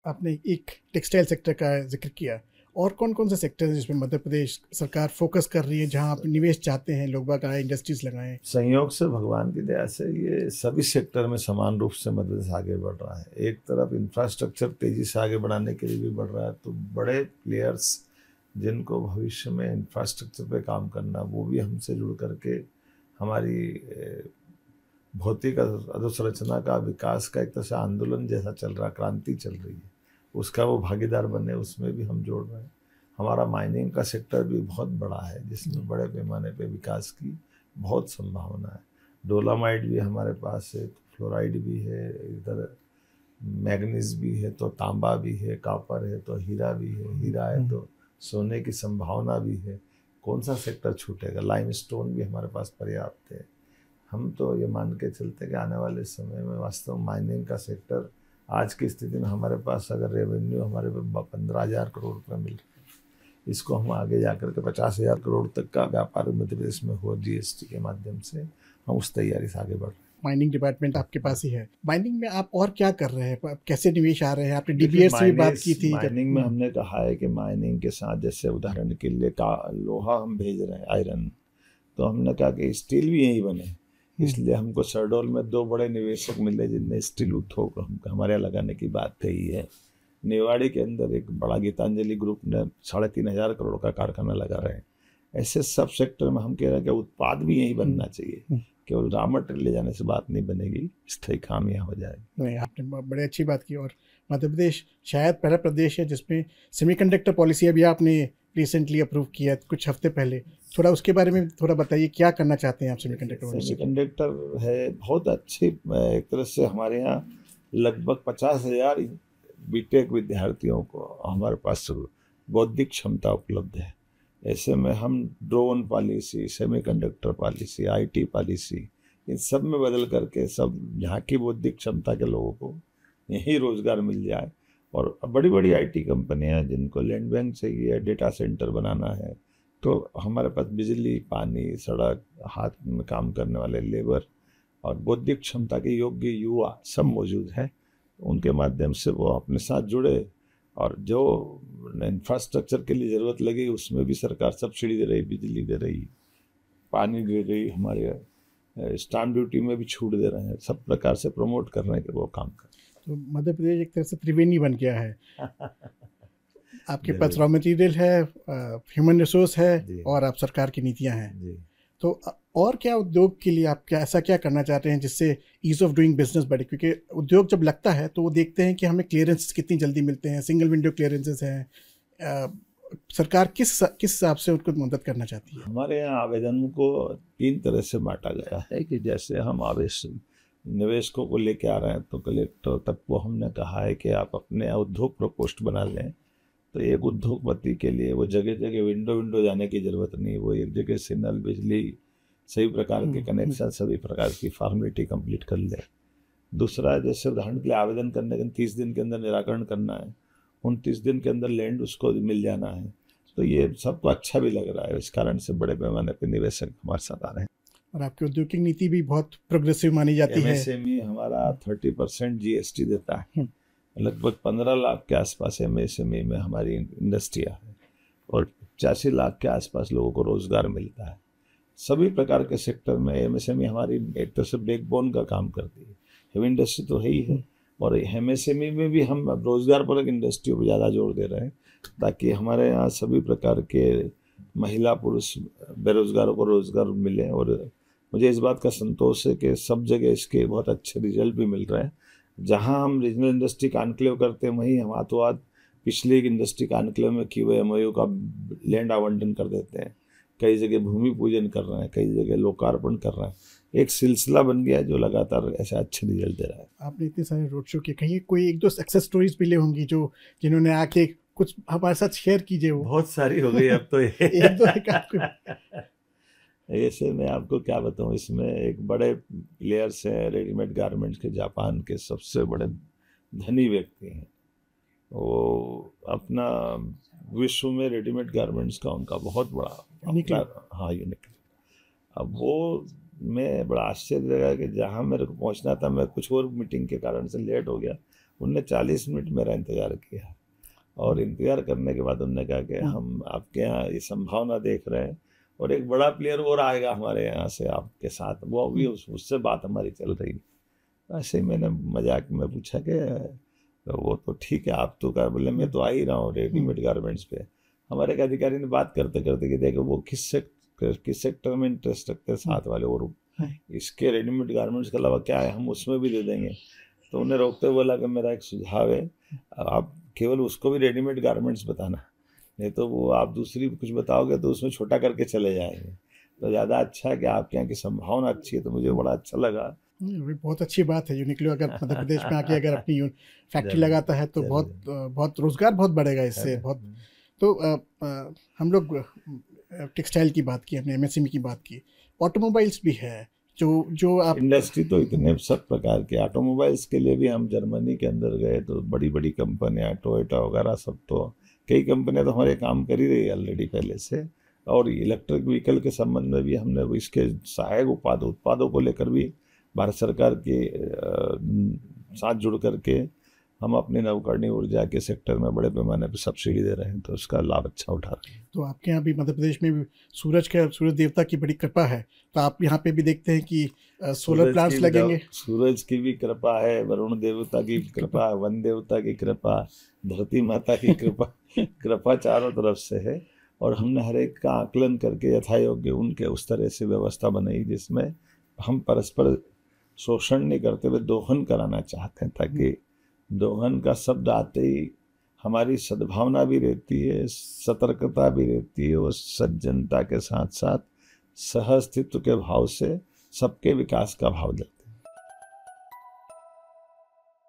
आपने एक textile sector का जिक्र किया, और कौन कौन से सेक्टर हैं जिसमें मध्य प्रदेश सरकार फोकस कर रही है, जहां आप निवेश चाहते हैं, लोग बाग आए, इंडस्ट्रीज लगाएं? संयोग से भगवान की दया से ये सभी सेक्टर में समान रूप से मदद से आगे बढ़ रहा है। एक तरफ इंफ्रास्ट्रक्चर तेजी से आगे बढ़ाने के लिए भी बढ़ रहा है, तो बड़े प्लेयर्स जिनको भविष्य में इंफ्रास्ट्रक्चर पे काम करना, वो भी हमसे जुड़ करके हमारी भौतिक अधोसंरचना का विकास का एक तरह से आंदोलन जैसा चल रहा, क्रांति चल रही है, उसका वो भागीदार बने, उसमें भी हम जोड़ रहे हैं। हमारा माइनिंग का सेक्टर भी बहुत बड़ा है, जिसमें बड़े पैमाने पे विकास की बहुत संभावना है। डोलामाइट भी हमारे पास है, फ्लोराइड भी है, इधर मैग्नीज भी है, तो तांबा भी है, कॉपर है, तो हीरा भी है, हीरा है तो सोने की संभावना भी है। कौन सा सेक्टर छूटेगा? लाइमस्टोन भी हमारे पास पर्याप्त है। हम तो ये मान के चलते कि आने वाले समय में वास्तव माइनिंग का सेक्टर, आज की स्थिति में हमारे पास अगर रेवेन्यू हमारे पे 15,000 करोड़ रुपये मिल रहे हैं, इसको हम आगे जाकर के 50,000 करोड़ तक का व्यापार मध्य प्रदेश में हो जीएसटी के माध्यम से, हम उस तैयारी से आगे बढ़ रहे हैं। माइनिंग डिपार्टमेंट आपके पास ही है। माइनिंग में आप और क्या कर रहे हैं, कैसे निवेश आ रहे हैं? आपने डीबीएस से भी बात की थी। माइनिंग में हमने कहा है कि माइनिंग के साथ, जैसे उदाहरण के लिए का लोहा हम भेज रहे हैं, आयरन, तो हमने कहा कि स्टील भी यहीं बने, इसलिए हमको शहडोल में 2 बड़े निवेशक मिले जिनने स्टील उद्योग हमारे यहाँ लगाने की बात कही है। नेवाड़ी के अंदर एक बड़ा गीतांजलि ग्रुप ने 3,500 करोड़ का कारखाना लगा रहे हैं। ऐसे सब सेक्टर में हम कह रहे हैं कि उत्पाद भी यहीं बनना चाहिए, केवल रॉ मटेरियल ले जाने से बात नहीं बनेगी, स्थायी काम यहाँ हो जाएगी। नहीं, आपने बड़े अच्छी बात की। और मध्य प्रदेश शायद पहला प्रदेश है जिसमें सेमीकंडक्टर पॉलिसी अभी आपने रिसेंटली अप्रूव किया कुछ हफ्ते पहले। थोड़ा उसके बारे में थोड़ा बताइए, क्या करना चाहते हैं आप सेमीकंडक्टर पॉलिसी? सेमीकंडक्टर है बहुत अच्छी, एक तरह से हमारे यहाँ लगभग 50,000 बीटेक विद्यार्थियों को हमारे पास बौद्धिक क्षमता उपलब्ध है। ऐसे में हम drone policy, semiconductor policy, IT policy, इन सब में बदल करके सब यहाँ की बौद्धिक क्षमता के लोगों को यही रोजगार मिल जाए। और बड़ी बड़ी आईटी कंपनियां जिनको लैंड बैंक चाहिए, डेटा सेंटर बनाना है, तो हमारे पास बिजली, पानी, सड़क, हाथ में काम करने वाले लेबर और बौद्धिक क्षमता के योग्य युवा सब मौजूद हैं। उनके माध्यम से वो अपने साथ जुड़े, और जो इंफ्रास्ट्रक्चर के लिए ज़रूरत लगी उसमें भी सरकार सब्सिडी दे रही, बिजली दे रही, पानी दे रही, हमारे स्टाम्प ड्यूटी में भी छूट दे रहे हैं, सब प्रकार से प्रमोट कर रहे हैं कि वो काम कर। तो मध्य प्रदेश एक तरह से त्रिवेणी बन गया है। आपके पास रॉ मटेरियल है, ह्यूमन रिसोर्स है, और आप सरकार की नीतियां हैं। तो और क्या उद्योग के लिए आप ऐसा क्या करना चाहते हैं जिससे ईज ऑफ डूइंग बिजनेस बढ़े? क्योंकि उद्योग जब लगता है तो वो देखते हैं कि हमें क्लियरेंस कितनी जल्दी मिलते हैं, सिंगल विंडो क्लियरेंसेस हैं। सरकार किस हिसाब से उनको मदद करना चाहती है? हमारे यहाँ आवेदन को 3 तरह से बांटा गया है कि जैसे हम निवेशकों को लेके आ रहे हैं, तो कलेक्टर तक को हमने कहा है कि आप अपने उद्योग प्रकोष्ठ बना लें। तो एक उद्योगपति के लिए वो जगह जगह विंडो जाने की ज़रूरत नहीं, वो एक जगह से नल, बिजली, सभी प्रकार के कनेक्शन, सभी प्रकार की फॉर्मेलिटी कंप्लीट कर ले। दूसरा, जैसे उदाहरण के लिए आवेदन करने के 30 दिन के अंदर निराकरण करना है, 29 दिन के अंदर लैंड उसको मिल जाना है। तो ये सबको अच्छा भी लग रहा है, इस कारण से बड़े पैमाने पर निवेशक हमारे साथ आ रहे हैं। और आपकी औद्योगिक नीति भी बहुत प्रोग्रेसिव मानी जाती है। एमएसएमई हमारा 30% जीएसटी देता है, लगभग 15 लाख के आसपास एमएसएमई में हमारी इंडस्ट्रियाँ है, और 85 लाख के आसपास लोगों को रोजगार मिलता है। सभी प्रकार के सेक्टर में एमएसएमई हमारी एक तरह से बैकबोन का काम करती है। हेवी इंडस्ट्री तो है ही है, और एमएसएमई में भी हम रोजगार परक इंडस्ट्री पर ज़्यादा जोर दे रहे हैं, ताकि हमारे यहाँ सभी प्रकार के महिला पुरुष बेरोजगारों को रोजगार मिले। और मुझे इस बात का संतोष है कि सब जगह इसके बहुत अच्छे रिजल्ट भी मिल रहे हैं। जहां हम रीजनल इंडस्ट्री कॉन्क्लेव करते हैं, वहीं हम हाथों हाथ पिछले एक इंडस्ट्री कॉन्क्लेव में किए हुए एमओयू का लैंड आवंटन कर देते हैं। कई जगह भूमि पूजन कर रहे हैं, कई जगह लोकार्पण कर रहे हैं। एक सिलसिला बन गया जो लगातार ऐसे अच्छे रिजल्ट दे रहा है। आपने इतने सारे रोड शो किए, कहीं कोई 1-2 सक्सेस स्टोरीज भी ले होंगी जो जिन्होंने आके कुछ हमारे साथ शेयर कीजिए। वो बहुत सारी हो गई अब तो। एक दो ऐसे मैं आपको क्या बताऊं, इसमें एक बड़े प्लेयर्स हैं रेडीमेड गारमेंट्स के, जापान के सबसे बड़े धनी व्यक्ति हैं। वो अपना विश्व में रेडीमेड गारमेंट्स का उनका बहुत बड़ा यूनिक। अब वो मैं बड़ा आश्चर्य लगा कि जहाँ मेरे को पहुँचना था, मैं कुछ और मीटिंग के कारण से लेट हो गया, उनने 40 मिनट मेरा इंतज़ार किया, और इंतज़ार करने के बाद उन्होंने कहा कि हम आपके यहाँ ये संभावना देख रहे हैं और एक बड़ा प्लेयर और आएगा हमारे यहाँ से आपके साथ, वो भी उससे बात हमारी चल रही है। ऐसे ही मैंने मजाक में पूछा कि वो तो ठीक है, आप तो कर, बोले मैं तो आ ही रहा हूँ रेडीमेड गारमेंट्स पे। हमारे एक अधिकारी ने बात करते करते कि देखो वो किस सेक्टर में इंटरेस्ट रखते हैं साथ वाले, और इसके रेडीमेड गारमेंट्स के अलावा क्या है हम उसमें भी दे देंगे। तो उन्हें रोकते हुए बोला कि मेरा एक सुझाव है, आप केवल उसको भी रेडीमेड गारमेंट्स बताना, नहीं तो वो आप दूसरी कुछ बताओगे तो उसमें छोटा करके चले जाएंगे। तो ज़्यादा अच्छा है कि आपके यहाँ की संभावना अच्छी है, तो मुझे बड़ा अच्छा लगा। बहुत अच्छी बात है यूनिक्लो अगर मध्य प्रदेश में आके अगर अपनी फैक्ट्री लगाता है तो बहुत रोजगार बहुत बढ़ेगा इससे। बहुत तो हम लोग टेक्सटाइल की बात की, हमने एमएसएमई की बात की, ऑटोमोबाइल्स भी है जो आप इंडस्ट्री तो इतने सब प्रकार के ऑटोमोबाइल्स के लिए भी हम जर्मनी के अंदर गए तो बड़ी बड़ी कंपनियां टोयोटा वगैरह सब, तो कई कंपनियां तो हमारे काम कर ही रही है ऑलरेडी पहले से। और इलेक्ट्रिक व्हीकल के संबंध में भी हमने इसके सहायक उत्पादों को लेकर भी भारत सरकार के साथ जुड़ करके हम अपनी नवकरणीय ऊर्जा के सेक्टर में बड़े पैमाने पर सब्सिडी दे रहे हैं, तो उसका लाभ अच्छा उठा रहे हैं। तो आपके यहाँ भी मध्य प्रदेश में भी सूरज देवता की बड़ी कृपा है, तो आप यहाँ पे भी देखते हैं कि सोलर प्लांट्स लगेंगे। सूरज की भी कृपा है, वरुण देवता की कृपा, वन देवता की कृपा, धरती माता की कृपा चारों तरफ से है। और हमने हर एक का आकलन करके यथायोग्य उनके उस तरह से व्यवस्था बनाई जिसमें हम परस्पर शोषण नहीं करते हुए दोहन कराना चाहते हैं, ताकि दोहन का शब्द आते ही हमारी सद्भावना भी रहती है, सतर्कता भी रहती है, और सज्जनता के साथ साथ सहअस्तित्व के भाव से सबके विकास का भाव देते हैं।